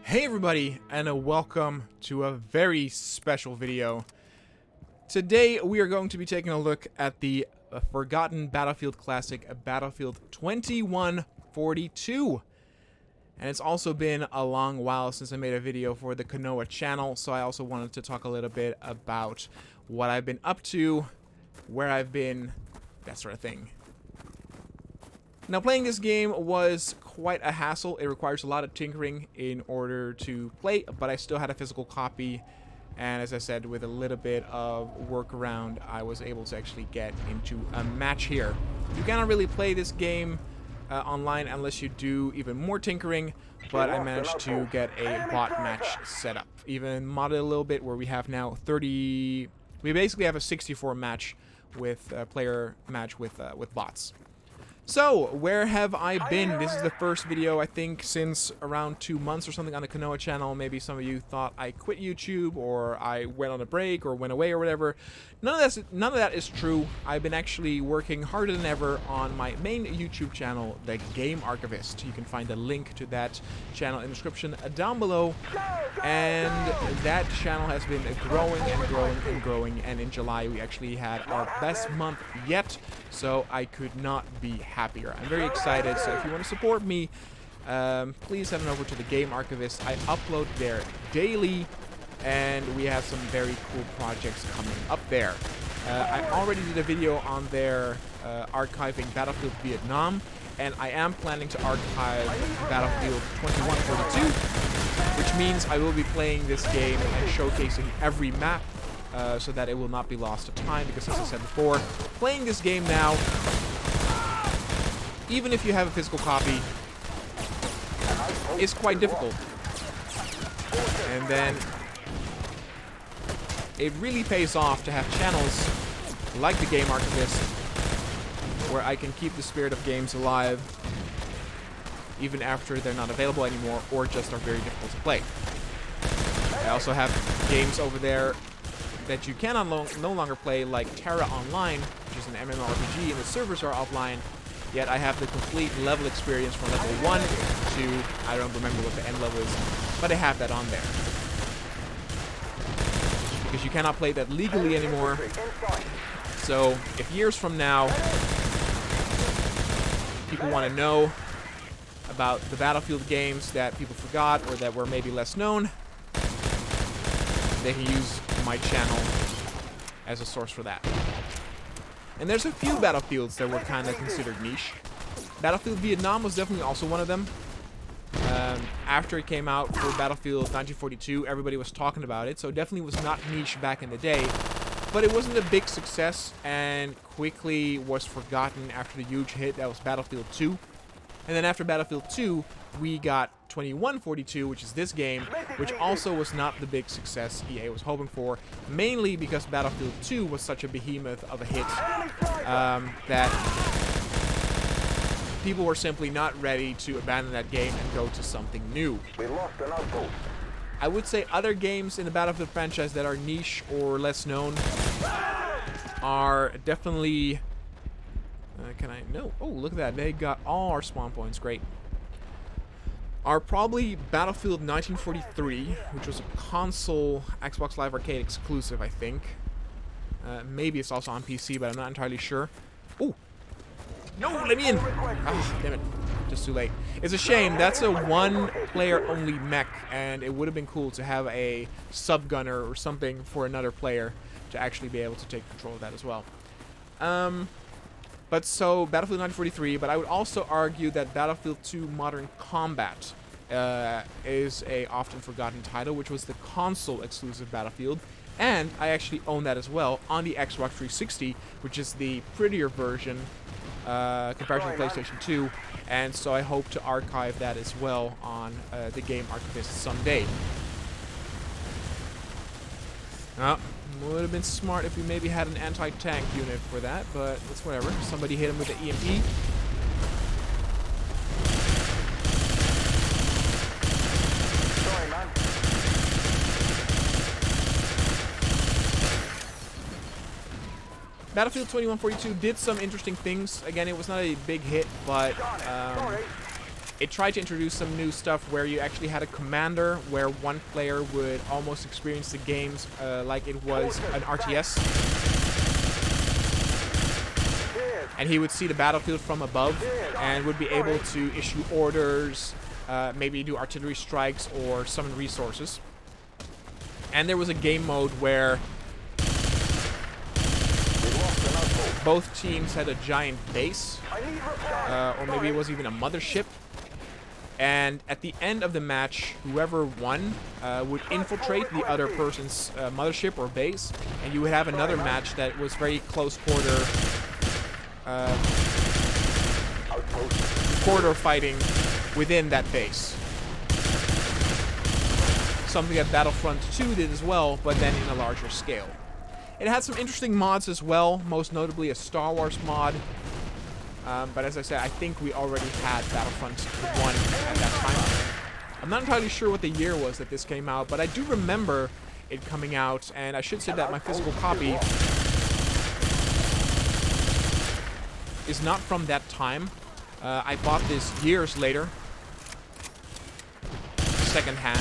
Hey everybody, and a welcome to a very special video. Today we are going to be taking a look at the forgotten Battlefield classic, Battlefield 2142. And it's also been a long while since I made a video for the Konoha channel, so I also wanted to talk a little bit about what I've been up to, where I've been, that sort of thing. Now, playing this game was quite a hassle. It requires a lot of tinkering in order to play, but I still had a physical copy, and as I said, with a little bit of workaround, I was able to actually get into a match here. You cannot really play this game online unless you do even more tinkering, but I managed to get a bot match set up. Even modded a little bit, where we have now 30... We basically have a 64 match with player match with bots. So, where have I been? This is the first video, I think, since around 2 months or something on the Konoha channel. Maybe some of you thought I quit YouTube, or I went on a break, or went away, or whatever. None of that is true. I've been actually working harder than ever on my main YouTube channel, The Game Archivist. You can find a link to that channel in the description down below. And that channel has been growing and growing and growing, and in July we actually had our best month yet, so I could not be happier. I'm very excited, so if you want to support me, please head on over to the Game Archivist. I upload there daily, and we have some very cool projects coming up there. I already did a video on there archiving Battlefield Vietnam, and I am planning to archive Battlefield 2142, which means I will be playing this game and showcasing every map so that it will not be lost to time, because as I said before, playing this game now, even if you have a physical copy, is quite difficult. And then it really pays off to have channels like the Game Archivist, where I can keep the spirit of games alive even after they're not available anymore or just are very difficult to play. I also have games over there that you can no longer play, like Terra Online, which is an MMORPG, and the servers are offline, yet I have the complete level experience from level 1 to, I don't remember what the end level is, but I have that on there. Because you cannot play that legally anymore. So, if years from now people want to know about the Battlefield games that people forgot or that were maybe less known, they can use my channel as a source for that. And there's a few Battlefields that were kind of considered niche. Battlefield Vietnam was definitely also one of them. After it came out for Battlefield 1942, everybody was talking about it, so it definitely was not niche back in the day. But it wasn't a big success, and quickly was forgotten after the huge hit that was Battlefield 2. And then after Battlefield 2, we got 2142, which is this game, which also was not the big success EA was hoping for, mainly because Battlefield 2 was such a behemoth of a hit that people were simply not ready to abandon that game and go to something new. We lost an outpost. I would say other games in the Battlefield franchise that are niche or less known are definitely... No. Oh, look at that. They got all our spawn points. Great. Are probably Battlefield 1943, which was a console Xbox Live Arcade exclusive, I think. Maybe it's also on PC, but I'm not entirely sure. Oh! No, let me in! Ah, damn it. Just too late. It's a shame. That's a one-player-only mech, and it would have been cool to have a sub-gunner or something for another player to actually be able to take control of that as well. But so, Battlefield 1943, but I would also argue that Battlefield 2 Modern Combat is a often forgotten title, which was the console-exclusive Battlefield, and I actually own that as well on the Xbox 360, which is the prettier version compared to the PlayStation 2, and so I hope to archive that as well on the Game Archivist someday. Would have been smart if we maybe had an anti-tank unit for that, but it's whatever. Somebody hit him with the EMP. Sorry, man. Battlefield 2142 did some interesting things. Again, it was not a big hit, but It tried to introduce some new stuff where you actually had a commander where one player would almost experience the games like it was an RTS. And he would see the battlefield from above and would be able to issue orders, maybe do artillery strikes or summon resources. And there was a game mode where both teams had a giant base, or maybe it was even a mothership. And at the end of the match, whoever won would infiltrate the other person's mothership or base, and you would have another match that was very close corridor fighting within that base. Something that Battlefront 2 did as well, but then in a larger scale. It had some interesting mods as well, most notably a Star Wars mod. But as I said, I think we already had Battlefront 1 at that time. I'm not entirely sure what the year was that this came out, but I do remember it coming out, and I should say that my physical copy is not from that time. I bought this years later, secondhand.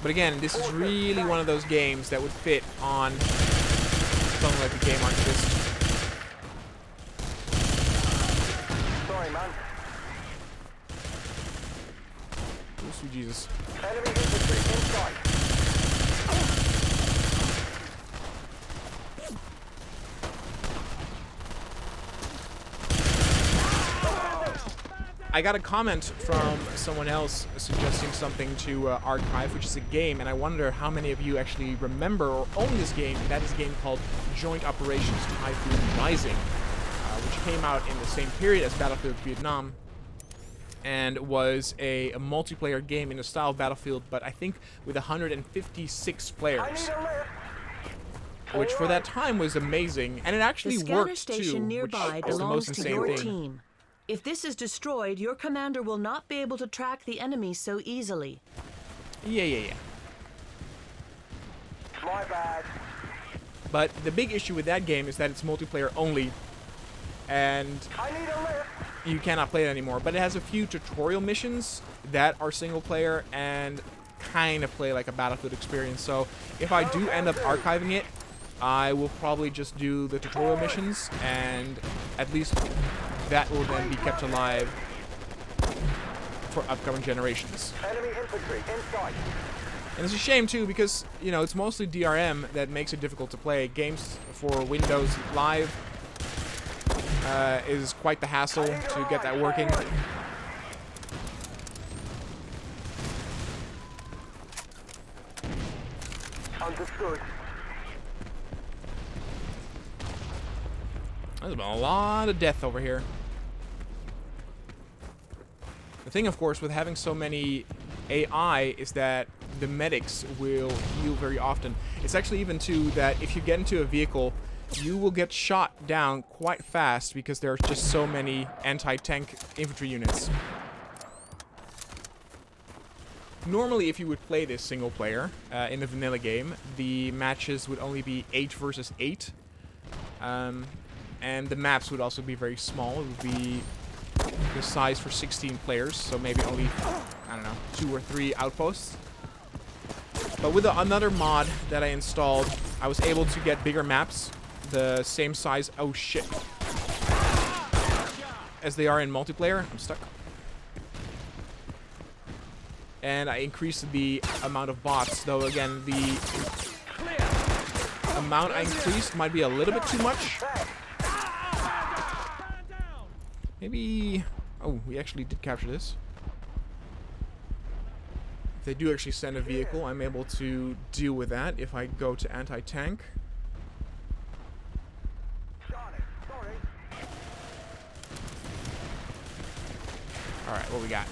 But again, this is really one of those games that would fit on something like a Game Archivist. Sorry, man. Oh, sweet Jesus. Enemy infantry inside. I got a comment from someone else suggesting something to archive, which is a game, and I wonder how many of you actually remember or own this game. That is a game called Joint Operations Typhoon Rising, which came out in the same period as Battlefield Vietnam, and was a multiplayer game in the style of Battlefield, but I think with 156 players. Which for that time was amazing, and it actually worked too, nearby which is the most belongs to insane your thing. team. If this is destroyed, your commander will not be able to track the enemy so easily. Yeah. My bad. But the big issue with that game is that it's multiplayer only, and I need a lift. you cannot play it anymore. But it has a few tutorial missions that are single player and kind of play like a Battlefield experience. So if I do end up archiving it, I will probably just do the tutorial missions, and at least that will then be kept alive for upcoming generations. Enemy infantry inside. And it's a shame too, because you know it's mostly DRM that makes it difficult to play. Games for Windows Live is quite the hassle to get that working. Understood. There's been a lot of death over here. The thing, of course, with having so many AI is that the medics will heal very often. It's actually even too that if you get into a vehicle, you will get shot down quite fast because there are just so many anti-tank infantry units. Normally, if you would play this single player in the vanilla game, the matches would only be 8 versus 8. And the maps would also be very small. It would be the size for 16 players, so maybe only, I don't know, 2 or 3 outposts. But with another mod that I installed, I was able to get bigger maps, the same size, oh shit, as they are in multiplayer. I'm stuck. And I increased the amount of bots, though again, the amount I increased might be a little bit too much. Maybe... Oh, we actually did capture this. If they do actually send a vehicle, I'm able to deal with that if I go to anti-tank. Alright, what we got?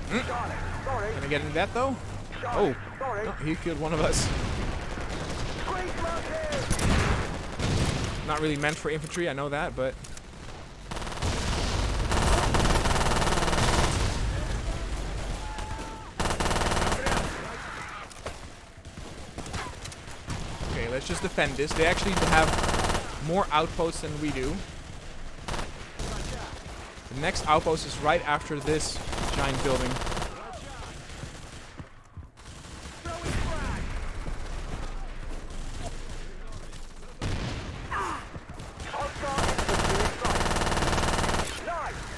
Can I get into that, though? Oh, no, he killed one of us. Not really meant for infantry, I know that, but... Okay, let's just defend this. They actually have more outposts than we do. The next outpost is right after this giant building.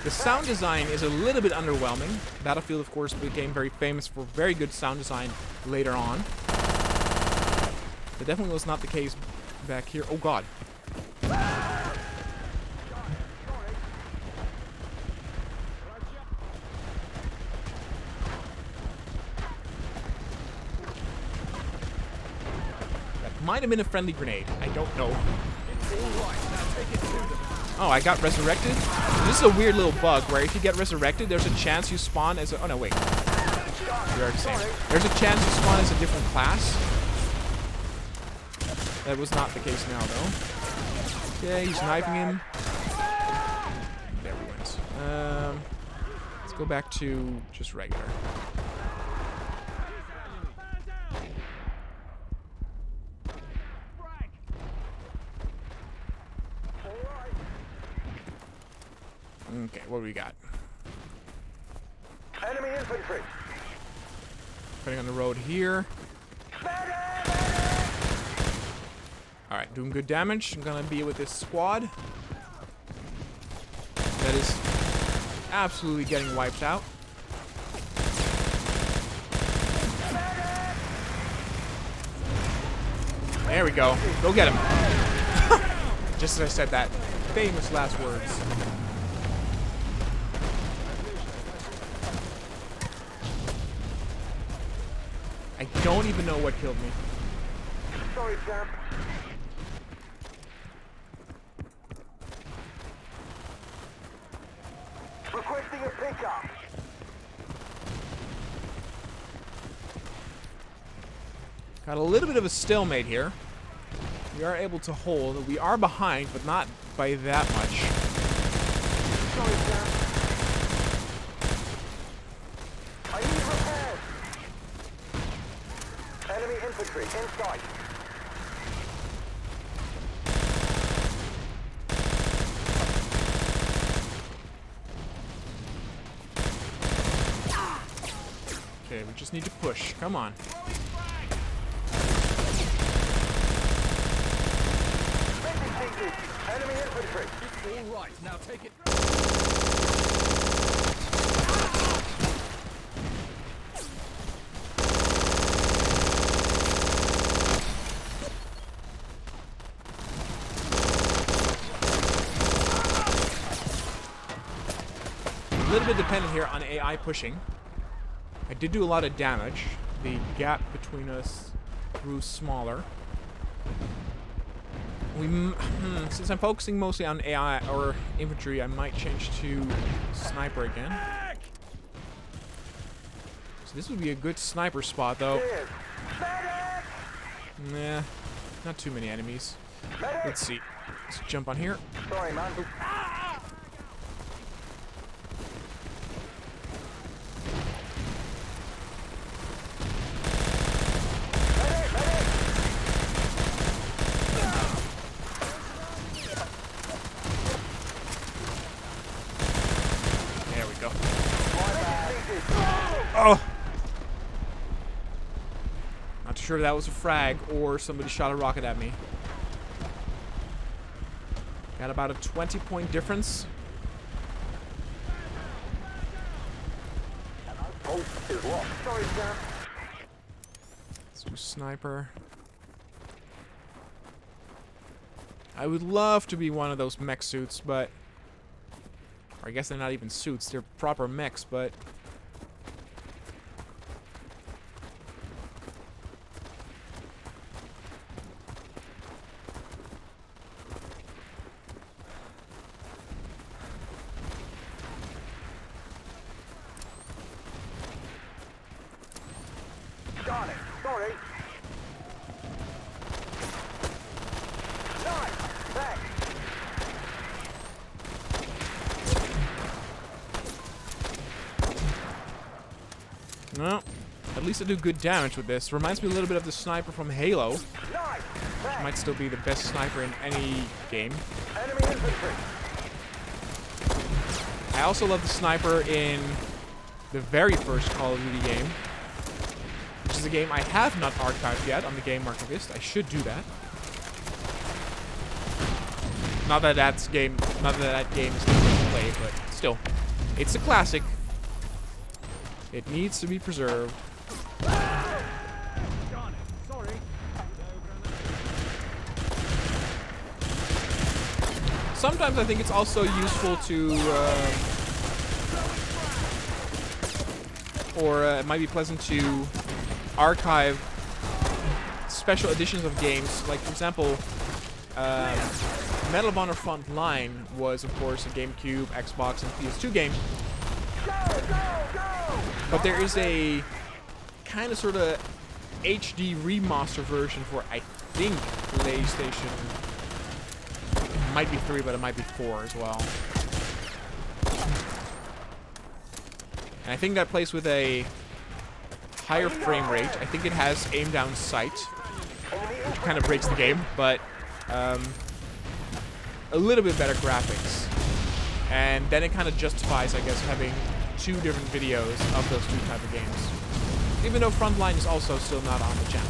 The sound design is a little bit underwhelming. Battlefield, of course, became very famous for very good sound design later on. That definitely was not the case back here. Oh god. That might have been a friendly grenade. I don't know. Oh, I got resurrected? This is a weird little bug where if you get resurrected, there's a chance you spawn as a... Oh, no, wait. We are the same. There's a chance you spawn as a different class. That was not the case now, though. Okay, he's sniping him. There we went. Let's go back to just regular. Okay, what do we got? Enemy infantry. Putting on the road here. Alright, doing good damage. I'm gonna be with this squad. That is absolutely getting wiped out. There we go. Go get him. Just as I said that. Famous last words. I don't even know what killed me. Sorry, champ. Requesting a pickup. Got a little bit of a stalemate here. We are able to hold. We are behind, but not by that much. Sorry, champ. I need repairs. Enemy infantry in sight. Okay, we just need to push. Come on. Enemy infantry. All right, now take it. A little bit dependent here on AI pushing. I did do a lot of damage. The gap between us grew smaller. Since I'm focusing mostly on AI or infantry, I might change to sniper again. So this would be a good sniper spot, though. Nah, not too many enemies. Let's see. Let's jump on here. Sorry, man. There we go. Oh! Not sure that was a frag or somebody shot a rocket at me. Got about a 20-point difference. Oh, is lost. Sorry, champ. Let's do sniper. I would love to be one of those mech suits, but... Or I guess they're not even suits, they're proper mechs, but... Got it. Sorry. Nice. Thanks. No. At least I do good damage with this. Reminds me a little bit of the sniper from Halo. Nice. She might still be the best sniper in any game. Enemy infantry. I also love the sniper in the very first Call of Duty game, which is a game I have not archived yet on the Game Archivist. I should do that. Not that that game is difficult to play, but still, it's a classic. It needs to be preserved. Sometimes I think it's also useful to, it might be pleasant to archive special editions of games. Like, for example, Medal of Honor Frontline was, of course, a GameCube, Xbox, and PS2 game. But there is a kind of sort of HD remaster version for, I think, PlayStation. It might be 3, but it might be 4 as well. And I think that plays with a higher frame rate. I think it has aim down sight, which kind of breaks the game, but a little bit better graphics. And then it kind of justifies, I guess, having 2 different videos of those 2 type of games. Even though Frontline is also still not on the channel.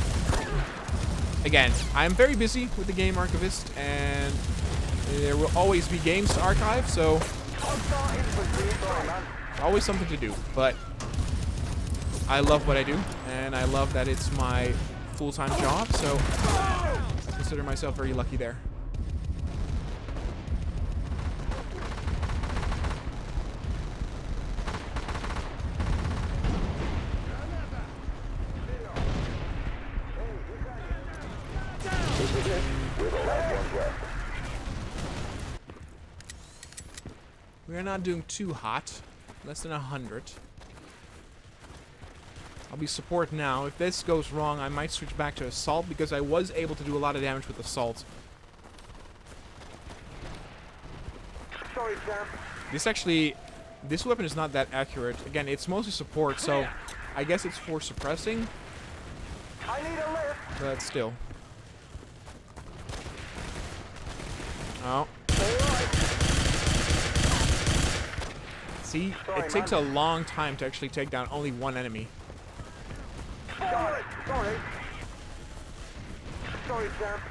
Again, I'm very busy with the Game Archivist, and there will always be games to archive, so always something to do. But I love what I do, and I love that it's my full-time job, so I consider myself very lucky there. We're not doing too hot. Less than 100. I'll be support now. If this goes wrong, I might switch back to assault because I was able to do a lot of damage with assault. Sorry, champ. This weapon is not that accurate. Again, it's mostly support, so I guess it's for suppressing. I need a lift. But still. Oh. See, it takes a long time to actually take down only one enemy. Sorry. Sorry, champ.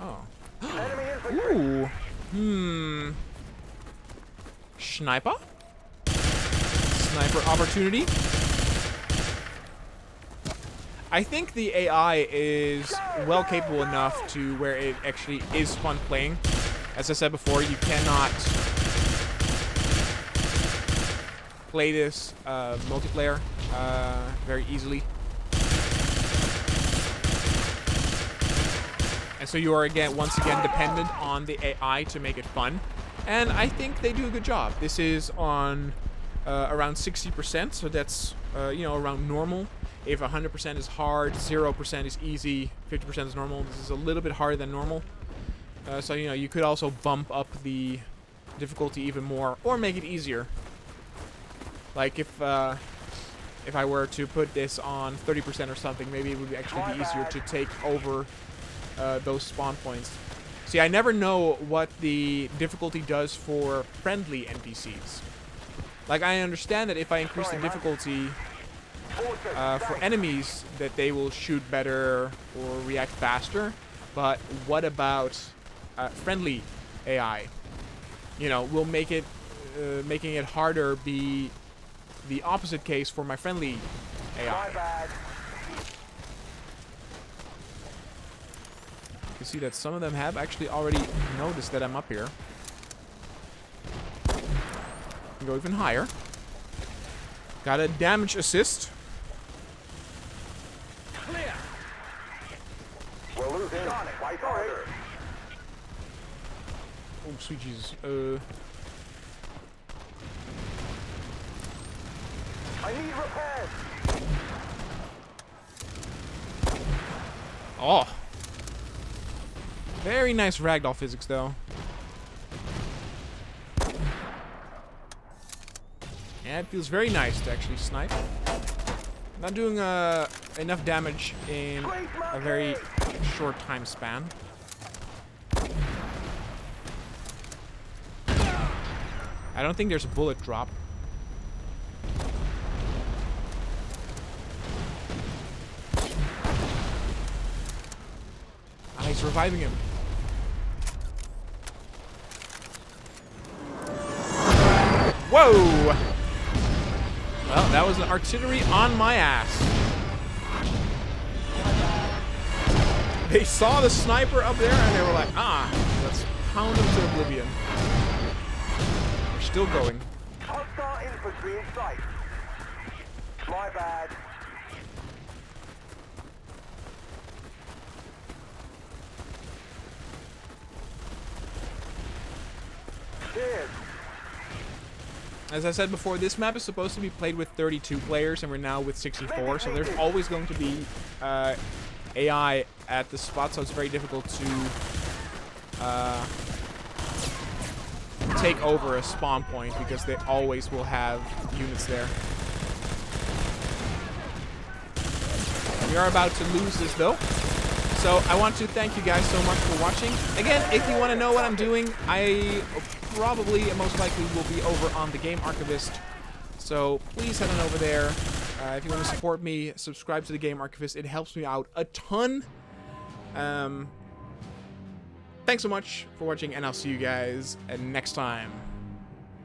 Oh. Enemy infantry. Ooh. Sniper? Sniper opportunity? I think the AI is well capable enough to where it actually is fun playing. As I said before, you cannot play this multiplayer very easily. And so you are once again dependent on the AI to make it fun. And I think they do a good job. This is on around 60%, so that's around normal. If 100% is hard, 0% is easy, 50% is normal. This is a little bit harder than normal. So you could also bump up the difficulty even more, or make it easier. Like if I were to put this on 30% or something, maybe it would actually be easier to take over those spawn points. See, I never know what the difficulty does for friendly NPCs. Like, I understand that if I increase the difficulty for enemies, that they will shoot better or react faster. But what about friendly AI? Will make it making it harder be the opposite case for my friendly AI. You see that some of them have actually already noticed that I'm up here. Go even higher. Got a damage assist. Clear. We're losing. Fight harder. Oh, sweet Jesus. I need repairs. Oh. Very nice ragdoll physics, though. Yeah, it feels very nice to actually snipe. Not doing enough damage in a very short time span. I don't think there's a bullet drop. Ah, he's reviving him. Whoa! Well, that was an artillery on my ass. They saw the sniper up there and they were like, ah, let's pound him to oblivion. We're still going. Hostile infantry in sight. My bad. Cheers. As I said before, this map is supposed to be played with 32 players, and we're now with 64, so there's always going to be AI at the spot, so it's very difficult to take over a spawn point, because they always will have units there. We are about to lose this, though. So I want to thank you guys so much for watching. Again, if you want to know what I'm doing, I probably most likely will be over on the Game Archivist. So please head on over there. If you want to support me, subscribe to the Game Archivist. It helps me out a ton. Thanks so much for watching, and I'll see you guys next time.